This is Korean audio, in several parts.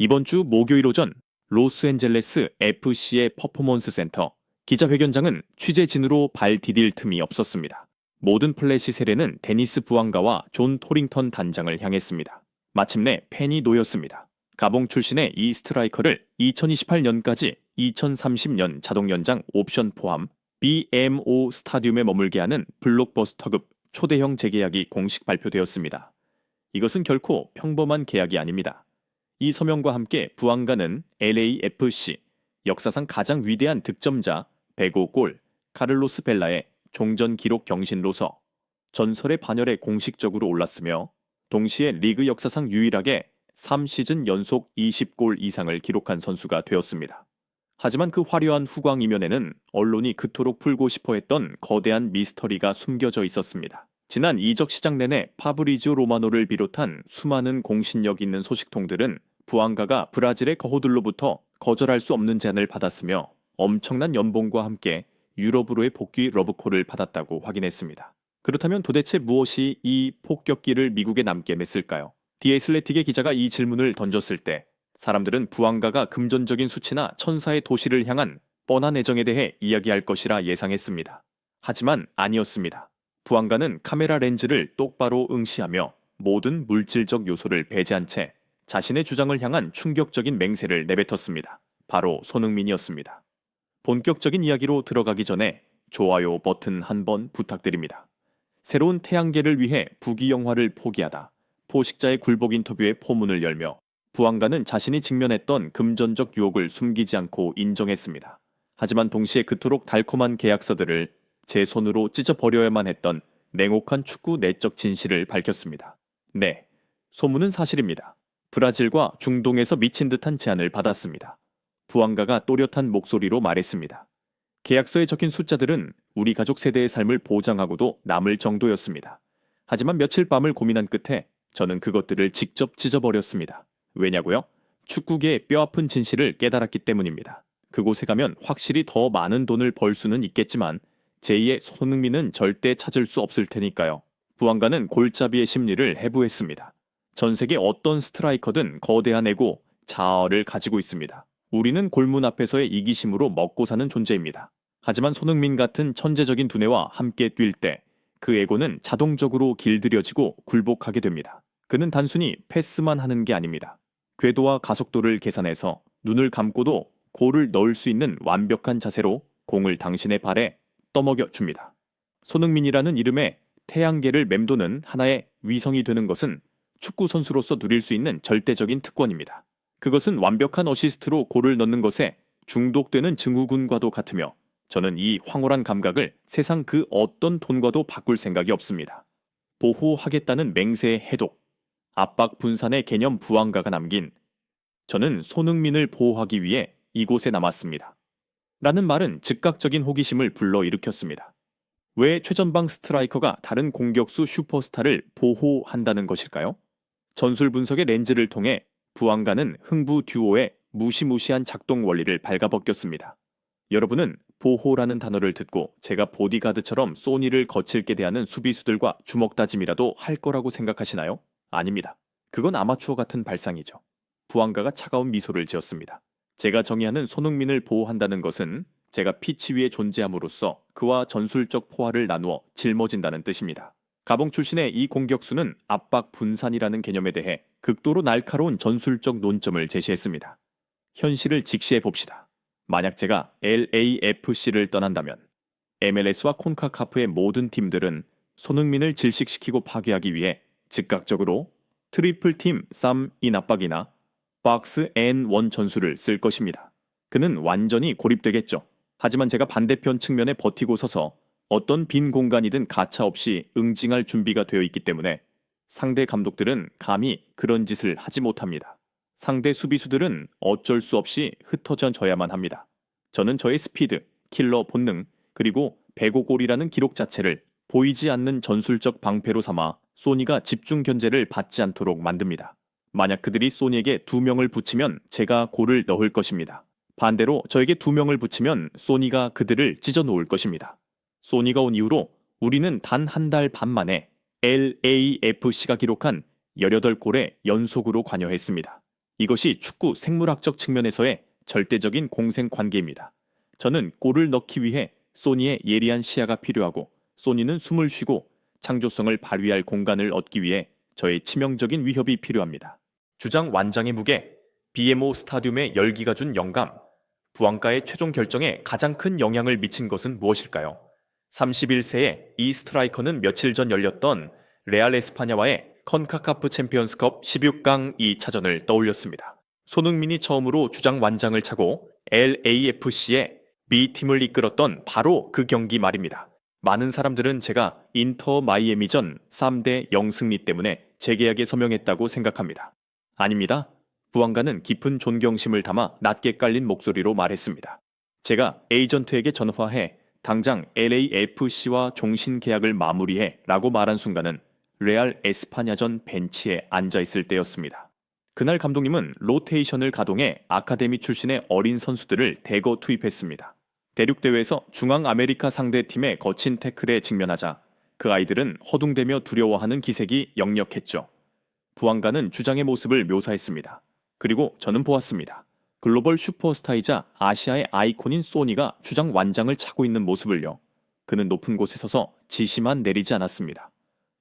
이번 주 목요일 오전 로스앤젤레스 FC의 퍼포먼스 센터 기자회견장은 취재진으로 발 디딜 틈이 없었습니다. 모든 플래시 세례는 데니스 부앙가와 존 토링턴 단장을 향했습니다. 마침내 펜이 놓였습니다. 가봉 출신의 이 스트라이커를 2028년까지 2030년 자동 연장 옵션 포함 BMO 스타디움에 머물게 하는 블록버스터급 초대형 재계약이 공식 발표되었습니다. 이것은 결코 평범한 계약이 아닙니다. 이 서명과 함께 부앙가는 LAFC 역사상 가장 위대한 득점자 105골 카를로스 벨라의 종전 기록 경신로서 전설의 반열에 공식적으로 올랐으며 동시에 리그 역사상 유일하게 3시즌 연속 20골 이상을 기록한 선수가 되었습니다. 하지만 그 화려한 후광 이면에는 언론이 그토록 풀고 싶어 했던 거대한 미스터리가 숨겨져 있었습니다. 지난 이적 시장 내내 파브리지오 로마노를 비롯한 수많은 공신력 있는 소식통들은 부앙가가 브라질의 거호들로부터 거절할 수 없는 제안을 받았으며 엄청난 연봉과 함께 유럽으로의 복귀 러브콜을 받았다고 확인했습니다. 그렇다면 도대체 무엇이 이 폭격기를 미국에 남게 맸을까요? 디애슬레틱의 기자가 이 질문을 던졌을 때 사람들은 부앙가가 금전적인 수치나 천사의 도시를 향한 뻔한 애정에 대해 이야기할 것이라 예상했습니다. 하지만 아니었습니다. 부앙가는 카메라 렌즈를 똑바로 응시하며 모든 물질적 요소를 배제한 채 자신의 주장을 향한 충격적인 맹세를 내뱉었습니다. 바로 손흥민이었습니다. 본격적인 이야기로 들어가기 전에 좋아요 버튼 한번 부탁드립니다. 새로운 태양계를 위해 부귀영화를 포기하다 포식자의 굴복 인터뷰에 포문을 열며 부앙가는 자신이 직면했던 금전적 유혹을 숨기지 않고 인정했습니다. 하지만 동시에 그토록 달콤한 계약서들을 제 손으로 찢어버려야만 했던 냉혹한 축구 내적 진실을 밝혔습니다. 네, 소문은 사실입니다. 브라질과 중동에서 미친 듯한 제안을 받았습니다. 부앙가가 또렷한 목소리로 말했습니다. 계약서에 적힌 숫자들은 우리 가족 세대의 삶을 보장하고도 남을 정도였습니다. 하지만 며칠 밤을 고민한 끝에 저는 그것들을 직접 찢어버렸습니다. 왜냐고요? 축구계의 뼈아픈 진실을 깨달았기 때문입니다. 그곳에 가면 확실히 더 많은 돈을 벌 수는 있겠지만 제2의 손흥민은 절대 찾을 수 없을 테니까요. 부앙가는 골짜비의 심리를 해부했습니다. 전 세계 어떤 스트라이커든 거대한 에고, 자아를 가지고 있습니다. 우리는 골문 앞에서의 이기심으로 먹고 사는 존재입니다. 하지만 손흥민 같은 천재적인 두뇌와 함께 뛸 때 그 에고는 자동적으로 길들여지고 굴복하게 됩니다. 그는 단순히 패스만 하는 게 아닙니다. 궤도와 가속도를 계산해서 눈을 감고도 골을 넣을 수 있는 완벽한 자세로 공을 당신의 발에 떠먹여 줍니다. 손흥민이라는 이름에 태양계를 맴도는 하나의 위성이 되는 것은 축구 선수로서 누릴 수 있는 절대적인 특권입니다. 그것은 완벽한 어시스트로 골을 넣는 것에 중독되는 증후군과도 같으며 저는 이 황홀한 감각을 세상 그 어떤 돈과도 바꿀 생각이 없습니다. 보호하겠다는 맹세의 해독, 압박 분산의 개념 부앙가가 남긴 저는 손흥민을 보호하기 위해 이곳에 남았습니다. 라는 말은 즉각적인 호기심을 불러일으켰습니다. 왜 최전방 스트라이커가 다른 공격수 슈퍼스타를 보호한다는 것일까요? 전술 분석의 렌즈를 통해 부앙가는 흥부 듀오의 무시무시한 작동 원리를 발가벗겼습니다. 여러분은 보호라는 단어를 듣고 제가 보디가드처럼 소니를 거칠게 대하는 수비수들과 주먹다짐이라도 할 거라고 생각하시나요? 아닙니다. 그건 아마추어 같은 발상이죠. 부앙가가 차가운 미소를 지었습니다. 제가 정의하는 손흥민을 보호한다는 것은 제가 피치 위에 존재함으로써 그와 전술적 포화를 나누어 짊어진다는 뜻입니다. 가봉 출신의 이 공격수는 압박 분산이라는 개념에 대해 극도로 날카로운 전술적 논점을 제시했습니다. 현실을 직시해 봅시다. 만약 제가 LAFC를 떠난다면 MLS와 콘카카프의 모든 팀들은 손흥민을 질식시키고 파괴하기 위해 즉각적으로 트리플팀 쌈인 압박이나 박스 N1 전술을 쓸 것입니다. 그는 완전히 고립되겠죠. 하지만 제가 반대편 측면에 버티고 서서 어떤 빈 공간이든 가차없이 응징할 준비가 되어 있기 때문에 상대 감독들은 감히 그런 짓을 하지 못합니다. 상대 수비수들은 어쩔 수 없이 흩어져야만 합니다. 저는 저의 스피드, 킬러 본능, 그리고 105골이라는 기록 자체를 보이지 않는 전술적 방패로 삼아 소니가 집중 견제를 받지 않도록 만듭니다. 만약 그들이 소니에게 2명을 붙이면 제가 골을 넣을 것입니다. 반대로 저에게 2명을 붙이면 소니가 그들을 찢어 놓을 것입니다. 소니가 온 이후로 우리는 단 한 달 반 만에 LAFC가 기록한 18골에 연속으로 관여했습니다. 이것이 축구 생물학적 측면에서의 절대적인 공생 관계입니다. 저는 골을 넣기 위해 소니의 예리한 시야가 필요하고 소니는 숨을 쉬고 창조성을 발휘할 공간을 얻기 위해 저의 치명적인 위협이 필요합니다. 주장 완장의 무게, BMO 스타디움의 열기가 준 영감, 부안가의 최종 결정에 가장 큰 영향을 미친 것은 무엇일까요? 31세의 이 스트라이커는 며칠 전 열렸던 레알 에스파냐와의 컨카카프 챔피언스컵 16강 2차전을 떠올렸습니다. 손흥민이 처음으로 주장 완장을 차고 LAFC의 B팀을 이끌었던 바로 그 경기 말입니다. 많은 사람들은 제가 인터 마이애미전 3대 0 승리 때문에 재계약에 서명했다고 생각합니다. 아닙니다. 부안가는 깊은 존경심을 담아 낮게 깔린 목소리로 말했습니다. 제가 에이전트에게 전화해 당장 LAFC와 종신 계약을 마무리해 라고 말한 순간은 레알 에스파냐전 벤치에 앉아있을 때였습니다. 그날 감독님은 로테이션을 가동해 아카데미 출신의 어린 선수들을 대거 투입했습니다. 대륙대회에서 중앙아메리카 상대팀의 거친 태클에 직면하자 그 아이들은 허둥대며 두려워하는 기색이 역력했죠. 부안가는 주장의 모습을 묘사했습니다. 그리고 저는 보았습니다. 글로벌 슈퍼스타이자 아시아의 아이콘인 소니가 주장 완장을 차고 있는 모습을요. 그는 높은 곳에 서서 지시만 내리지 않았습니다.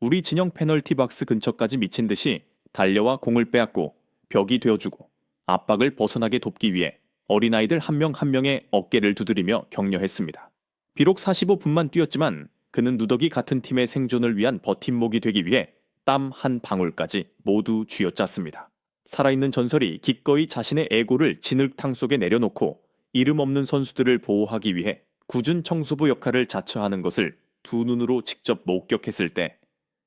우리 진영 페널티 박스 근처까지 미친 듯이 달려와 공을 빼앗고 벽이 되어주고 압박을 벗어나게 돕기 위해 어린아이들 한 명 한 명의 어깨를 두드리며 격려했습니다. 비록 45분만 뛰었지만 그는 누더기 같은 팀의 생존을 위한 버팀목이 되기 위해 땀 한 방울까지 모두 쥐어짰습니다. 살아있는 전설이 기꺼이 자신의 에고를 진흙탕 속에 내려놓고 이름 없는 선수들을 보호하기 위해 굳은 청소부 역할을 자처하는 것을 두 눈으로 직접 목격했을 때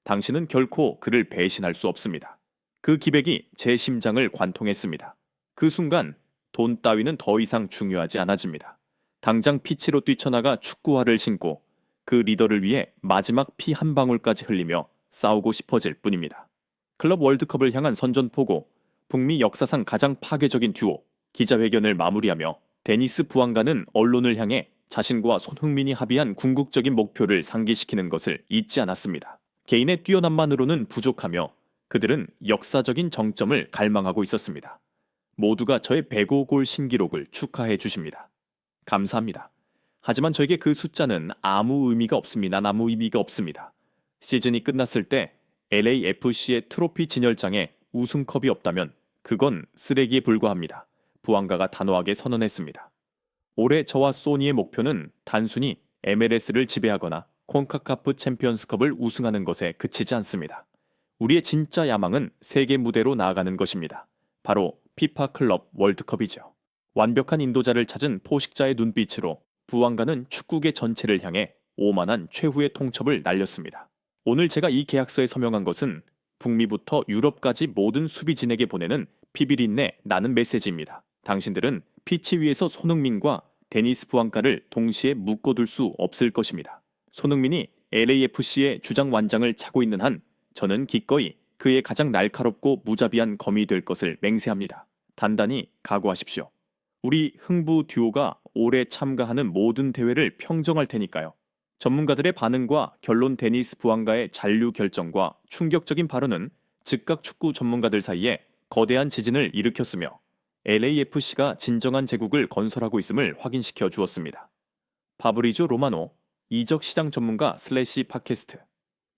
당신은 결코 그를 배신할 수 없습니다. 그 기백이 제 심장을 관통했습니다. 그 순간 돈 따위는 더 이상 중요하지 않아집니다. 당장 피치로 뛰쳐나가 축구화를 신고 그 리더를 위해 마지막 피 한 방울까지 흘리며 싸우고 싶어질 뿐입니다. 클럽 월드컵을 향한 선전포고, 북미 역사상 가장 파괴적인 듀오, 기자회견을 마무리하며 데니스 부안가는 언론을 향해 자신과 손흥민이 합의한 궁극적인 목표를 상기시키는 것을 잊지 않았습니다. 개인의 뛰어남만으로는 부족하며 그들은 역사적인 정점을 갈망하고 있었습니다. 모두가 저의 105골 신기록을 축하해 주십니다. 감사합니다. 하지만 저에게 그 숫자는 아무 의미가 없습니다. 아무 의미가 없습니다. 시즌이 끝났을 때 LAFC의 트로피 진열장에 우승컵이 없다면 그건 쓰레기에 불과합니다. 부안가가 단호하게 선언했습니다. 올해 저와 소니의 목표는 단순히 MLS를 지배하거나 콘카카프 챔피언스컵을 우승하는 것에 그치지 않습니다. 우리의 진짜 야망은 세계 무대로 나아가는 것입니다. 바로 피파 클럽 월드컵이죠. 완벽한 인도자를 찾은 포식자의 눈빛으로 부안가는 축구계 전체를 향해 오만한 최후의 통첩을 날렸습니다. 오늘 제가 이 계약서에 서명한 것은 북미부터 유럽까지 모든 수비진에게 보내는 피비린내 나는 메시지입니다. 당신들은 피치 위에서 손흥민과 데니스 부안가를 동시에 묶어둘 수 없을 것입니다. 손흥민이 LAFC의 주장 완장을 차고 있는 한 저는 기꺼이 그의 가장 날카롭고 무자비한 검이 될 것을 맹세합니다. 단단히 각오하십시오. 우리 흥부 듀오가 올해 참가하는 모든 대회를 평정할 테니까요. 전문가들의 반응과 결론 데니스 부안가의 잔류 결정과 충격적인 발언은 즉각 축구 전문가들 사이에 거대한 지진을 일으켰으며 LAFC가 진정한 제국을 건설하고 있음을 확인시켜 주었습니다. 파브리조 로마노, 이적 시장 전문가 슬래시 팟캐스트.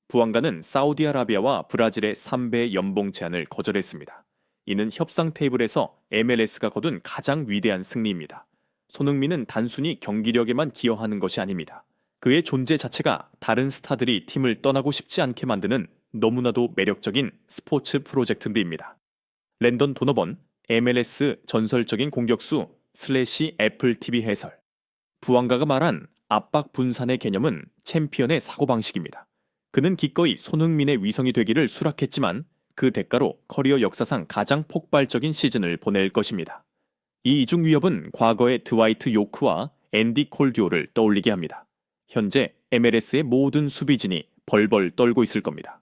부안가는 사우디아라비아와 브라질의 3배 연봉 제한을 거절했습니다. 이는 협상 테이블에서 MLS가 거둔 가장 위대한 승리입니다. 손흥민은 단순히 경기력에만 기여하는 것이 아닙니다. 그의 존재 자체가 다른 스타들이 팀을 떠나고 싶지 않게 만드는 너무나도 매력적인 스포츠 프로젝트입니다. 랜던 도너번, MLS 전설적인 공격수 슬래시 애플 TV 해설. 부안가가 말한 압박 분산의 개념은 챔피언의 사고방식입니다. 그는 기꺼이 손흥민의 위성이 되기를 수락했지만 그 대가로 커리어 역사상 가장 폭발적인 시즌을 보낼 것입니다. 이 이중 위협은 과거의 드와이트 요크와 앤디 콜 듀오를 떠올리게 합니다. 현재 MLS의 모든 수비진이 벌벌 떨고 있을 겁니다.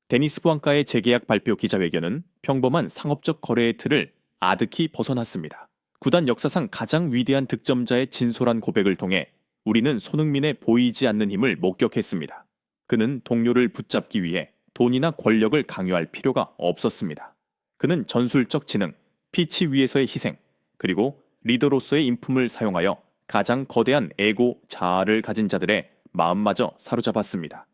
데니스 부안가의 재계약 발표 기자회견은 평범한 상업적 거래의 틀을 아득히 벗어났습니다. 구단 역사상 가장 위대한 득점자의 진솔한 고백을 통해 우리는 손흥민의 보이지 않는 힘을 목격했습니다. 그는 동료를 붙잡기 위해 돈이나 권력을 강요할 필요가 없었습니다. 그는 전술적 지능, 피치 위에서의 희생, 그리고 리더로서의 인품을 사용하여 가장 거대한 에고, 자아를 가진 자들의 마음마저 사로잡았습니다.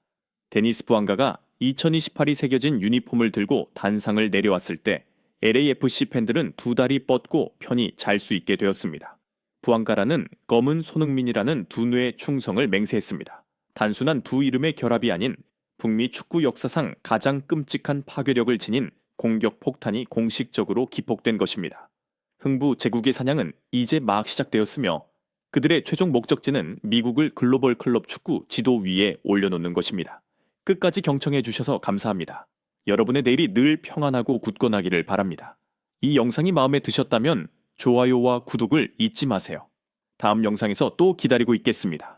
데니스 부앙가가 2028이 새겨진 유니폼을 들고 단상을 내려왔을 때 LAFC 팬들은 두 다리 뻗고 편히 잘 수 있게 되었습니다. 부앙가라는 검은 손흥민이라는 두 뇌의 충성을 맹세했습니다. 단순한 두 이름의 결합이 아닌 북미 축구 역사상 가장 끔찍한 파괴력을 지닌 공격 폭탄이 공식적으로 기폭된 것입니다. 흥부 제국의 사냥은 이제 막 시작되었으며 그들의 최종 목적지는 미국을 글로벌 클럽 축구 지도 위에 올려놓는 것입니다. 끝까지 경청해 주셔서 감사합니다. 여러분의 내일이 늘 평안하고 굳건하기를 바랍니다. 이 영상이 마음에 드셨다면 좋아요와 구독을 잊지 마세요. 다음 영상에서 또 기다리고 있겠습니다.